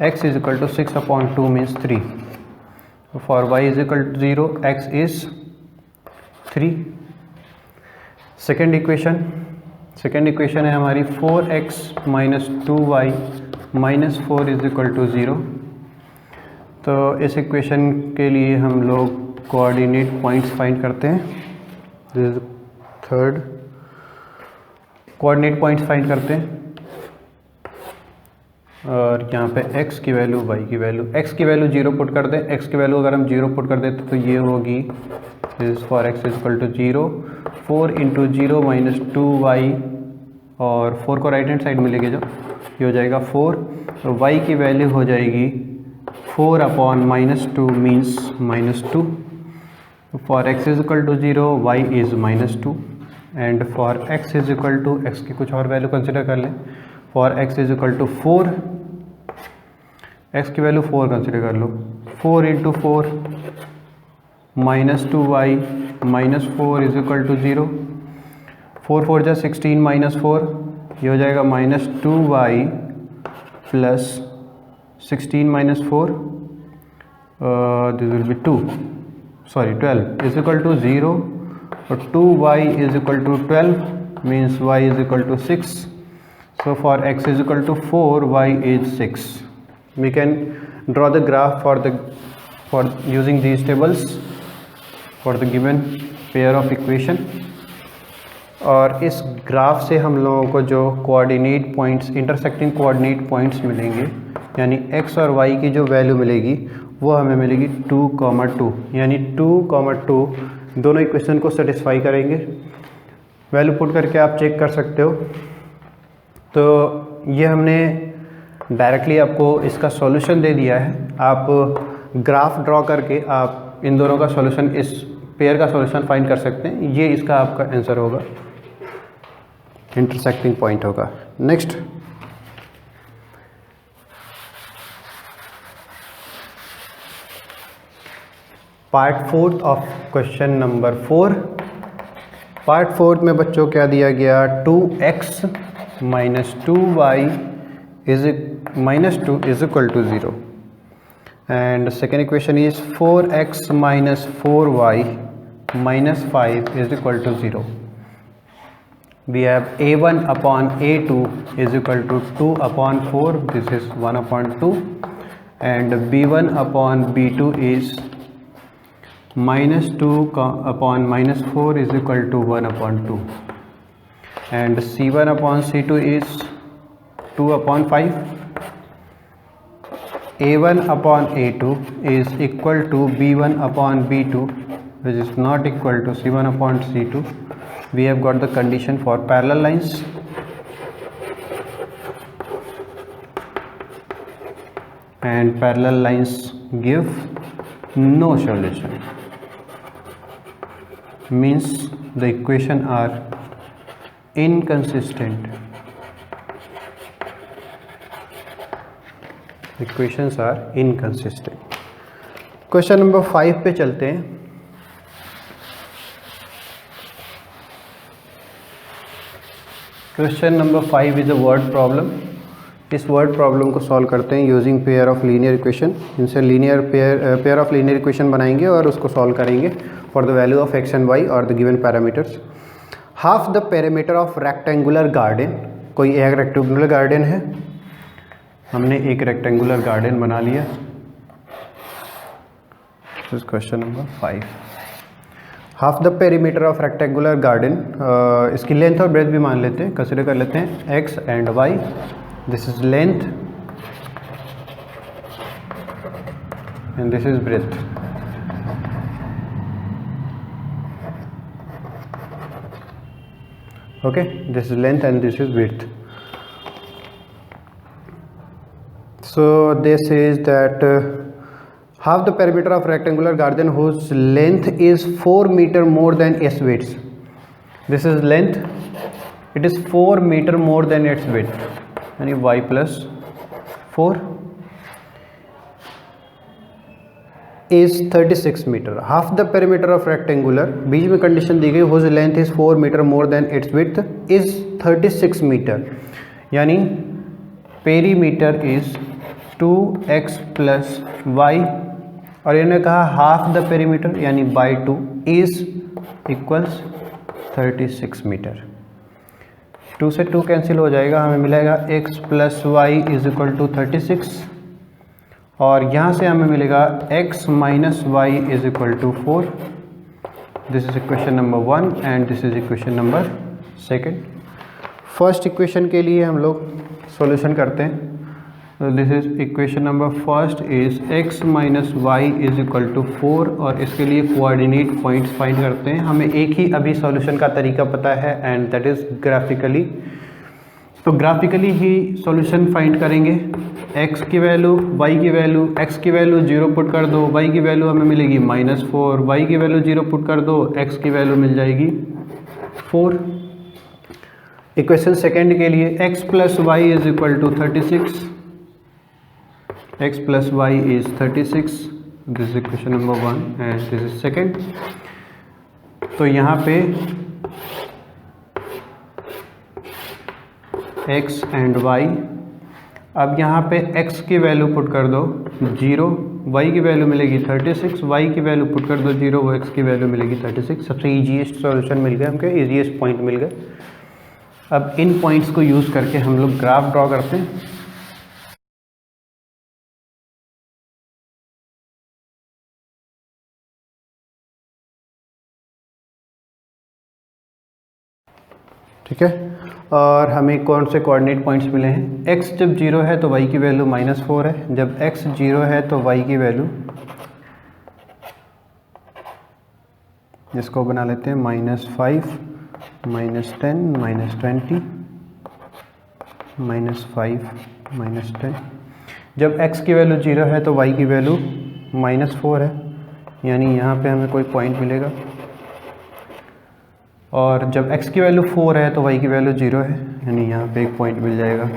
x is equal to 6 upon 2 means 3. For y is equal to 0, x is 3. Second equation है हमारी 4x minus 2y minus 4 is equal to 0. तो इस इक्वेशन के लिए हम लोग कोऑर्डिनेट पॉइंट्स फाइंड करते हैं. This is third. Coordinate points find करते हैं और यहाँ पे x की वैल्यू y की वैल्यू. x की वैल्यू 0 पुट कर दें. x की वैल्यू अगर हम 0 पुट कर दें तो ये होगी this for x is equal to 0 4 into 0 minus 2y और 4 को राइट हैंड साइड में लेके जाओ, ये हो जाएगा 4. तो y की वैल्यू हो जाएगी 4 upon minus 2 means minus 2. For x is equal to 0 y is minus 2 and for x is equal to x की कुछ और वैल्यू कंसिडर कर लें. For x is equal to 4, x की वैल्यू 4 कंसिडर कर लो. 4 into 4 minus 2y minus 4 is equal to 0. 4 4 जा 16 माइनस 4, ये हो जाएगा minus 2y plus 16 minus 4 this will be 12 is equal to 0 और 2y is equal to 12 means y is equal to 6. So for x is equal to 4, y is 6. We can draw the graph for using these tables for the given pair of equation. और इस ग्राफ से हम लोगों को जो coordinate points, intersecting coordinate points मिलेंगे, यानी x और y की जो वैल्यू मिलेगी वो हमें मिलेगी 2, यानी 2, दोनों इक्वेशन को सेटिस्फाई करेंगे. वैल्यू पुट करके आप चेक कर सकते हो. तो ये हमने डायरेक्टली आपको इसका सॉल्यूशन दे दिया है. आप ग्राफ ड्रॉ करके आप इन दोनों का सॉल्यूशन, इस पेयर का सॉल्यूशन फाइंड कर सकते हैं. ये इसका आपका आंसर होगा, इंटरसेक्टिंग पॉइंट होगा. Next part 4 of question number 4. Part 4 में बच्चों क्या दिया गया, 2x minus 2y minus 2 is equal to 0 and second equation is 4x minus 4y minus 5 is equal to 0. We have a1 upon a2 is equal to 2 upon 4, this is 1 upon 2 and b1 upon b2 is minus 2 upon minus 4 is equal to 1 upon 2 and C1 upon C2 is 2 upon 5. A1 upon A2 is equal to B1 upon B2 which is not equal to C1 upon C2. We have got the condition for parallel lines. And parallel lines give no solution, means the equation are inconsistent. Equations are inconsistent. Question number 5 पे चलते हैं. Question number 5 is a word problem. इस वर्ड प्रॉब्लम को सॉल्व करते हैं using pair of linear equation. इनसे linear pair of linear equation बनाएंगे और उसको सॉल्व करेंगे for the value of x and y और the given parameters. Half the perimeter of rectangular garden. कोई एक रेक्टेंगुलर गार्डन है, हमने एक रेक्टेंगुलर गार्डन बना लिया. Question number 5. Half the perimeter of rectangular garden. इसकी लेंथ और ब्रेथ भी मान लेते हैं, कंसिडर कर लेते हैं x and y. This is length and this is breadth. Okay, this is length and this is breadth. So this is that half the perimeter of rectangular garden whose length is 4 meter more than its width. This is length, it is 4 meter more than its width, यानी y plus 4 is 36 meter. Half the perimeter of rectangular, बीच में कंडीशन दी गई whose length is 4 meter more than its width is 36 meter, यानी perimeter is 2x plus y और इन्होंने कहा हाफ द पेरीमीटर यानी बाई 2 इज इक्वल्स 36 मीटर. 2 से 2 कैंसिल हो जाएगा, हमें मिलेगा x plus y is equal to 36 और यहाँ से हमें मिलेगा x minus y is equal to 4. This is equation number 1 and this is equation number 2. First equation के लिए हम लोग सॉल्यूशन करते हैं. This is equation number first is x minus y is equal to 4 और इसके लिए कोऑर्डिनेट पॉइंट्स फाइंड करते हैं. हमें एक ही अभी सॉल्यूशन का तरीका पता है एंड दैट इज ग्राफिकली. तो ग्राफिकली ही सॉल्यूशन फाइंड करेंगे. x की वैल्यू, y की वैल्यू, x की वैल्यू 0 पुट कर दो, y की वैल्यू हमें मिलेगी -4, y की वैल्यू 0 पुट कर दो, x की वैल्यू मिल जाएगी 4. इक्वेशन सेकेंड के लिए x plus y is equal to 36. x plus y is 36. This is equation number 1 and this is second. तो यहाँ पे x and y. अब यहाँ पे x की वैल्यू पुट कर दो 0, y की वैल्यू मिलेगी 36, y की वैल्यू पुट कर दो 0, वो x की वैल्यू मिलेगी 36. सबसे ईजीएस्ट सॉल्यूशन मिल गया, हमको ईजीएस्ट पॉइंट मिल गए. अब इन पॉइंट्स को यूज़ करके हम लोग ग्राफ ड्रॉ करते हैं. ठीक है, और हमें कौन से कोऑर्डिनेट पॉइंट्स मिले हैं. x जब 0 है तो y की वैल्यू -4 है, जब x 0 है तो y की वैल्यू, इसको बना लेते हैं -5, -10, -20, -5, -10. जब x की वैल्यू 0 है तो y की वैल्यू -4 है, यानी यहाँ पे हमें कोई पॉइंट मिलेगा. और जब x की वैल्यू 4 है तो y की वैल्यू 0 है, यानी यहाँ पे एक पॉइंट मिल जाएगा.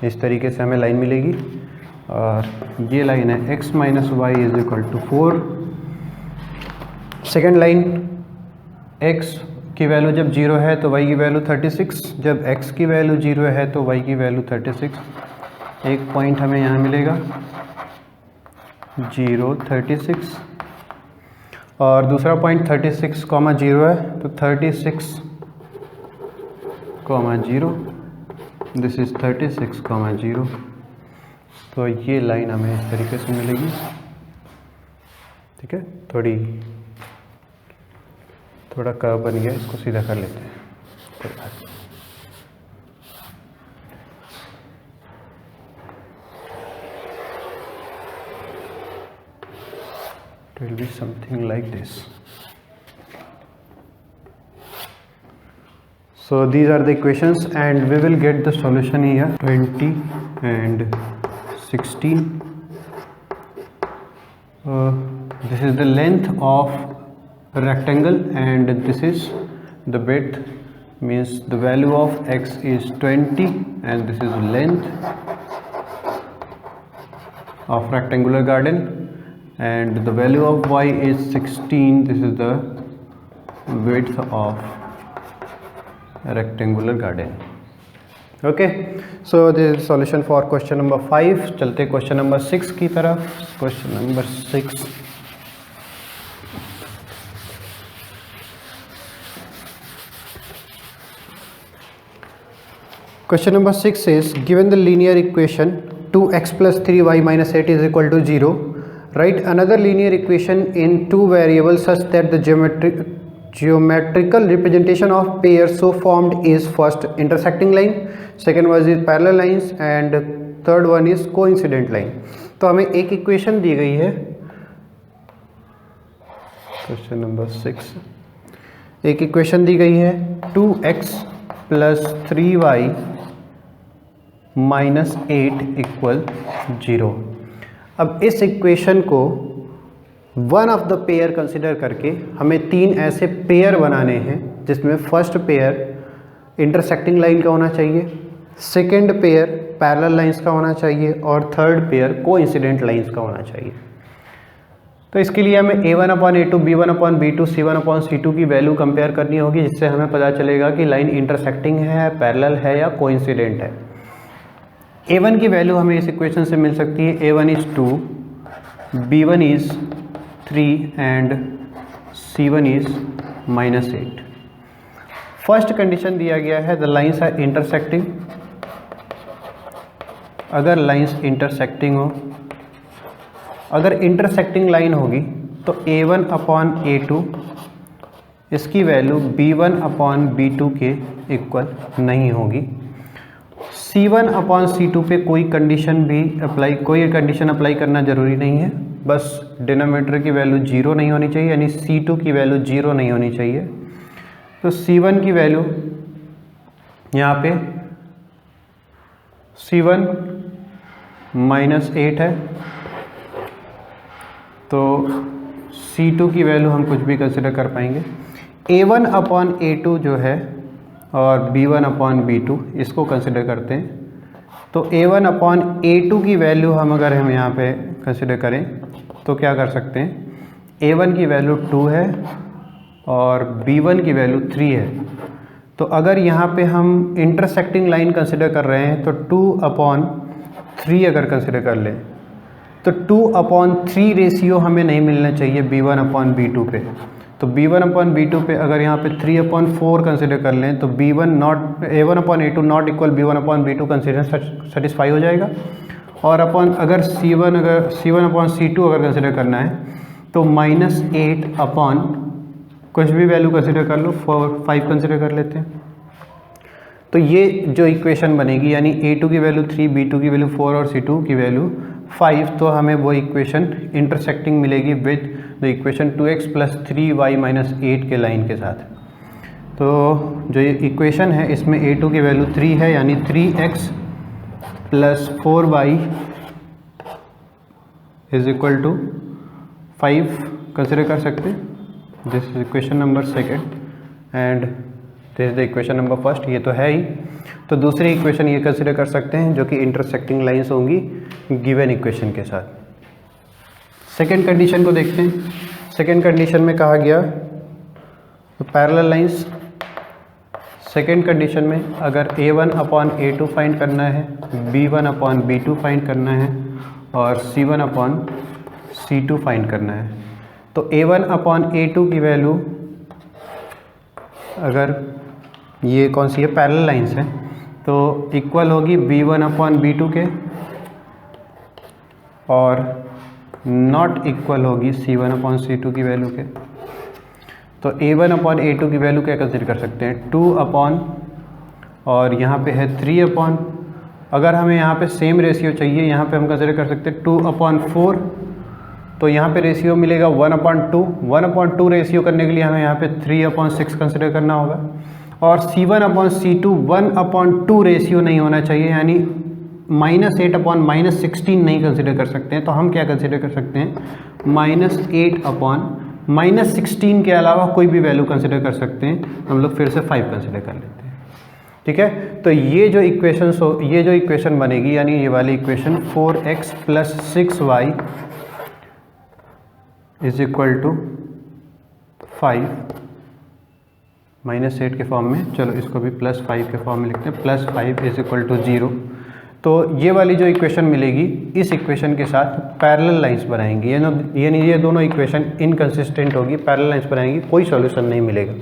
इस तरीके से हमें लाइन मिलेगी और ये लाइन है x minus y is equal to 4. Second line, x की वैल्यू जब 0 है तो y की वैल्यू 36, जब x की वैल्यू 0 है तो y की वैल्यू 36. एक पॉइंट हमें यहाँ मिलेगा 0, 36 और दूसरा पॉइंट 36, 0 है तो 36, 0. This is 36, 0. तो ये लाइन हमें इस तरीके से मिलेगी. ठीक है, थोड़ा कर्व बन गया, इसको सीधा कर लेते हैं. it will be something like this. So these are the equations and we will get the solution here. 20 and 16. This is the length of a rectangle and this is the width, means the value of x is 20 and this is length of rectangular garden, and the value of y is 16. This is the width of a rectangular garden. Okay, so this is solution for question number 5. चलते question number 6 की तरफ. Question number 6. Question number 6 is given the linear equation 2x plus 3y minus 8 is equal to 0. Write another linear equation in two variables such that the geometrical representation of pair so formed is first intersecting line, second one is parallel lines and third one is coincident line. तो हमें एक इक्वेशन दी गई है. Question number 6. एक इक्वेशन दी गई है 2x plus 3y minus 8 equal 0. अब इस इक्वेशन को one of the pair consider करके हमें तीन ऐसे पेयर बनाने हैं जिसमें फर्स्ट पेयर इंटरसेक्टिंग लाइन का होना चाहिए, सेकंड पेयर पैरेलल लाइंस का होना चाहिए और थर्ड पेयर कोइंसिडेंट लाइंस का होना चाहिए. तो इसके लिए हमें a1/a2, b1/b2, c1/c2 की वैल्यू कंपेयर करनी होगी, जिससे हमें पता चलेगा कि लाइन इंटरसेक्टिंग है, पैरेलल है या कोइंसिडेंट है. a1 की वैल्यू हमें इस इक्वेशन से मिल सकती है. a1 is 2, b1 is 3 and c1 is -8. First condition दिया गया है द लाइंस आर इंटरसेक्टिंग. अगर लाइंस इंटरसेक्टिंग हो, अगर इंटरसेक्टिंग लाइन होगी तो a1/a2 इसकी वैल्यू b1/b2 के इक्वल नहीं होगी. c1/c2 पे कोई कंडीशन अप्लाई करना ज़रूरी नहीं है. बस डिनोमिनेटर की वैल्यू 0 नहीं होनी चाहिए, यानी c2 की वैल्यू 0 नहीं होनी चाहिए. तो c1 की वैल्यू यहाँ पे c1 -8 है, तो c2 की वैल्यू हम कुछ भी कंसिडर कर पाएंगे. a1/a2 जो है और b1/b2 इसको कंसिडर करते हैं. तो a1/a2 की वैल्यू हम यहाँ पे कंसिडर करें तो क्या कर सकते हैं. a1 की वैल्यू 2 है और b1 की वैल्यू 3 है. तो अगर यहाँ पे हम इंटरसेक्टिंग लाइन कंसिडर कर रहे हैं तो 2/3 अगर कंसिडर कर लें तो 2/3 रेशियो हमें नहीं मिलना चाहिए b1/b2 पे. तो b1/b2 पे अगर यहाँ पे 3/4 कंसिडर कर लें तो a1/a2 not equal b1/b2 consider satisfy हो जाएगा. और अगर c1/c2 अगर कंसिडर करना है तो -8 कुछ भी वैल्यू कंसिडर कर लो, 5 कंसिडर कर लेते हैं. तो ये जो इक्वेशन बनेगी यानी a2 की वैल्यू 3, b2 की वैल्यू 4 और c2 की वैल्यू 5, तो हमें वो इक्वेशन इंटरसेक्टिंग मिलेगी with the equation 2x plus 3y minus 8 के लाइन के साथ. तो जो ये इक्वेशन है इसमें a2 की वैल्यू 3 है, यानी 3x plus 4y is equal to 5 consider कर सकते हैं. This is equation number 2 and this is the equation number 1. ये तो है ही. तो दूसरी इक्वेशन ये कंसिडर कर सकते हैं जो कि इंटरसेक्टिंग लाइंस होंगी गिवन इक्वेशन के साथ. सेकेंड कंडीशन को देखते हैं. सेकेंड कंडीशन में कहा गया पैरेलल लाइंस. सेकेंड कंडीशन में अगर a1/a2 फाइंड करना है, b1/b2 फाइंड करना है और c1/c2 फाइंड करना है, तो a1/a2 की वैल्यू अगर ये कौन सी है, पैरेलल लाइंस है, तो इक्वल होगी b1/b2 के और नॉट इक्वल होगी c1/c2 की वैल्यू के. तो a1/a2 की वैल्यू क्या कंसिडर कर सकते हैं, 2 और यहाँ पे है 3. अगर हमें यहाँ पे सेम रेशियो चाहिए, यहाँ पे हम कंसिडर कर सकते हैं 2/4 तो यहाँ पे रेशियो मिलेगा 1/2। 1/2 रेशियो करने के लिए हमें यहाँ पे 3/6 कंसिडर करना होगा। और C1/C2 1/2 रेशियो नहीं होना चाहिए, यानी -8/-16 नहीं कंसिडर कर सकते हैं। तो हम क्या कंसिडर कर सकते हैं, -8/-16 के अलावा कोई भी वैल्यू कंसिडर कर सकते हैं। हम लोग फिर से 5 कंसिडर कर लेते हैं, ठीक है। तो ये जो इक्वेशन बनेगी, यानी ये वाली इक्वेशन 4x + 6y = 5 -8 के फॉर्म में, चलो इसको भी +5 के फॉर्म में लिखते हैं, +5 = 0। तो ये वाली जो इक्वेशन मिलेगी, इस इक्वेशन के साथ पैरेलल लाइंस बनाएंगी, यानी ये दोनों इक्वेशन इनकंसिस्टेंट होगी, पैरेलल लाइंस बनाएंगी, कोई सॉल्यूशन नहीं मिलेगा।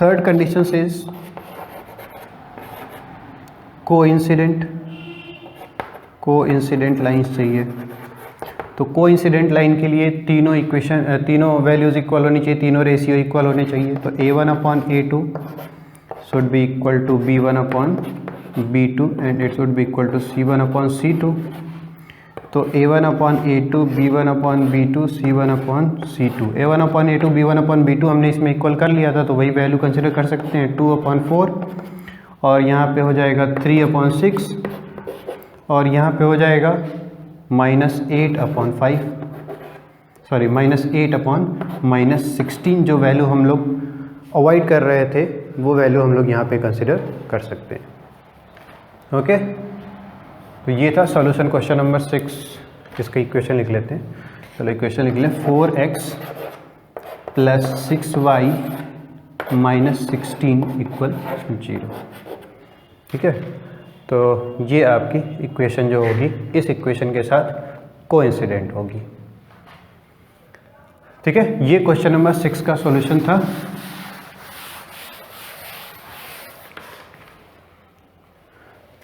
Third condition is coincident lines चाहिए। तो कोइंसिडेंट लाइन के लिए तीनों वैल्यूज इक्वल होनी चाहिए, तीनों रेशियो इक्वल होने चाहिए। तो A1/A2 should be equal to B1/B2 and it should be equal to C1/C2। तो A1/A2 B1/B2 C1/C2, A1/A2 B1/B2 हमने इसमें इक्वल कर लिया था, तो वही वैल्यू कंसिडर कर सकते हैं, 2/4 और यहाँ पे हो जाएगा 3/6 और यहाँ पे हो जाएगा -8/5, सॉरी -8/-16। जो वैल्यू हम लोग अवॉइड कर रहे थे वो वैल्यू हम लोग यहाँ पे कंसिडर कर सकते हैं। ओके, तो ये था सॉल्यूशन क्वेश्चन नंबर 6। इसका इक्वेशन लिख लेते हैं, चलो इक्वेशन लिख लें। 4x + 6y - 16 = 0, ठीक है। तो ये आपकी इक्वेशन जो होगी इस इक्वेशन के साथ कोइंसिडेंट होगी, ठीक है। ये क्वेश्चन नंबर 6 का सॉल्यूशन था।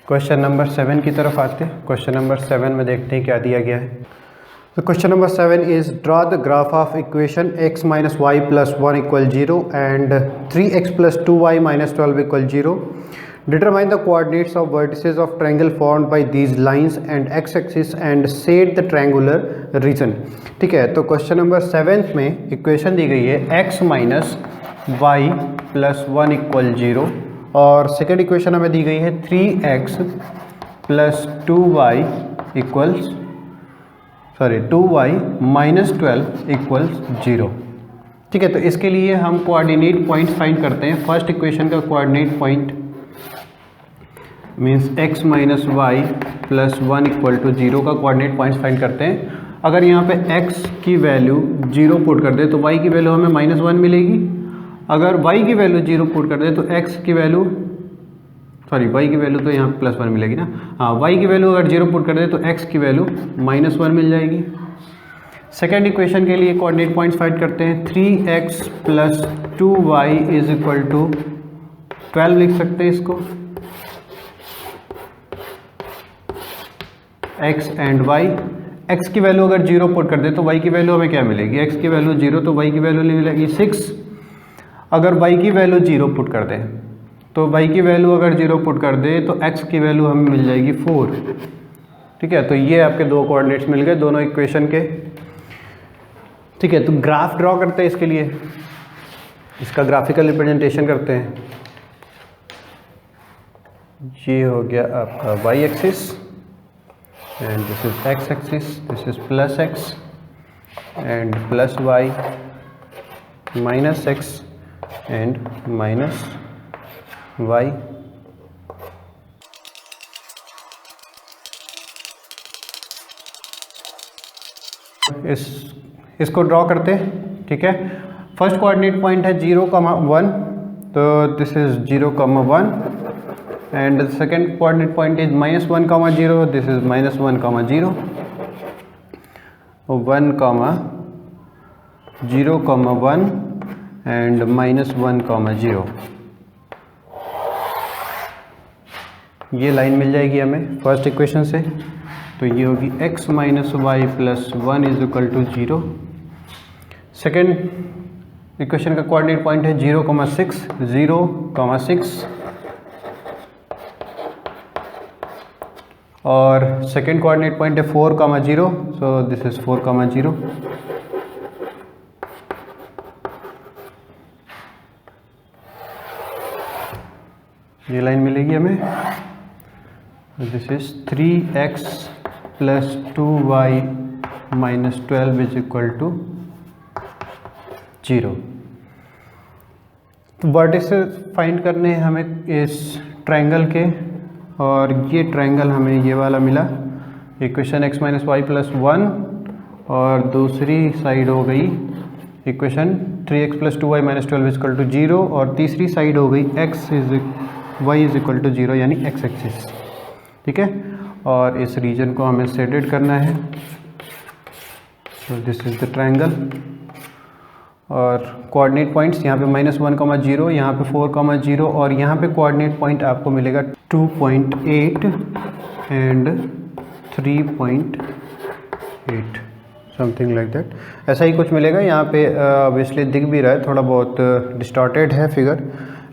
क्वेश्चन नंबर 7 की तरफ आते हैं। क्वेश्चन नंबर 7 में देखते हैं क्या दिया गया है। तो question number 7 is draw the graph of equation x - y + 1 = 0 and 3x + 2y - 12 = 0. Determine the coordinates of vertices of triangle formed by these lines and x-axis and set the triangular region. ठीक है, तो क्वेश्चन नंबर 7 में इक्वेशन दी गई है x - y + 1 = 0 और सेकेंड इक्वेशन हमें दी गई है 3x + 2y - 12 = 0, ठीक है। तो इसके लिए हम कोऑर्डिनेट पॉइंट्स फाइंड करते हैं। फर्स्ट इक्वेशन का coordinate point means x - y + 1 = 0 का कोऑर्डिनेट पॉइंट्स फाइंड करते हैं। अगर यहाँ पे x की वैल्यू 0 पुट कर दे तो y की वैल्यू हमें -1 मिलेगी। अगर y की वैल्यू 0 पुट कर दे तो y की वैल्यू तो यहाँ +1 मिलेगी ना, हाँ। y की वैल्यू अगर 0 पुट कर दे तो x की वैल्यू -1 मिल जाएगी। सेकेंड इक्वेशन के लिए कोऑर्डिनेट पॉइंट्स फाइंड करते हैं। 3x + 2y = 12 लिख सकते हैं इसको। x एंड y, x की वैल्यू अगर 0 पुट कर दे तो y की वैल्यू हमें क्या मिलेगी, x की वैल्यू 0 तो y की वैल्यू मिलेगी 6। अगर y की वैल्यू 0 पुट कर दे तो y की वैल्यू अगर 0 पुट कर दे तो x की वैल्यू हमें मिल जाएगी 4, ठीक है। तो ये आपके दो कोऑर्डिनेट्स मिल गए दोनों इक्वेशन के, ठीक है। तो ग्राफ ड्रॉ करते हैं इसके लिए, इसका ग्राफिकल रिप्रेजेंटेशन करते हैं। ये हो गया आपका y axis and this is x axis, this is +x and +y -x and -y। इसको ड्रॉ करते हैं, ठीक है। फर्स्ट कोऑर्डिनेट पॉइंट है 0,1, तो this is 0,1 and the second coordinate point is -1,0, this is -1,0, 1, 0,1 and -1,0। ये लाइन मिल जाएगी हमें फर्स्ट इक्वेशन से। तो ये होगी x - y + 1 = 0। सेकेंड इक्वेशन का कोऑर्डिनेट पॉइंट है 0,6, 0,6 और सेकेंड कोऑर्डिनेट पॉइंट है 4,0, सो दिस इज 4,0। ये लाइन मिलेगी हमें, दिस इज 3x + 2y - 12 = 0। तो वर्टिसेस फाइंड करने हैं हमें इस ट्रायंगल के, और ये ट्रायंगल हमें ये वाला मिला, इक्वेशन x - y + 1, और दूसरी साइड हो गई इक्वेशन 3x + 2y - 12 = 0, और तीसरी साइड हो गई y = 0 यानी x एक्सिस। ठीक है, और इस रीजन को हमें शेडेड करना है। So this is the triangle, और कोऑर्डिनेट पॉइंट्स यहाँ पे -1,0, यहाँ पे 4,0, और यहाँ पे कोऑर्डिनेट पॉइंट आपको मिलेगा 2.8 एंड 3.8, समथिंग लाइक दैट, ऐसा ही कुछ मिलेगा। यहाँ पे ऑब्वियसली दिख भी रहा है, थोड़ा बहुत डिस्टॉर्टेड है फिगर,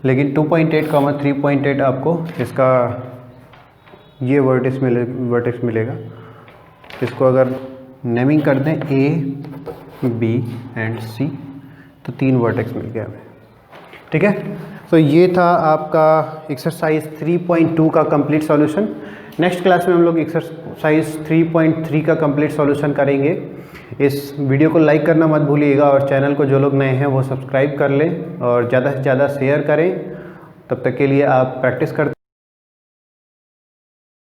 लेकिन 2.8, 3.8 आपको इसका ये वर्टेक्स मिलेगा। इसको अगर नेमिंग कर दें A, B एंड C, तो 3 वर्टेक्स मिल गया हमें। ठीक है, तो ये था आपका एक्सरसाइज 3.2 का कंप्लीट सॉल्यूशन। नेक्स्ट क्लास में हम लोग एक्सरसाइज 3.3 का कंप्लीट सॉल्यूशन करेंगे। इस वीडियो को लाइक करना मत भूलिएगा, और चैनल को जो लोग नए हैं वो सब्सक्राइब कर लें और ज़्यादा से ज़्यादा शेयर करें। तब तक के लिए आप प्रैक्टिस करते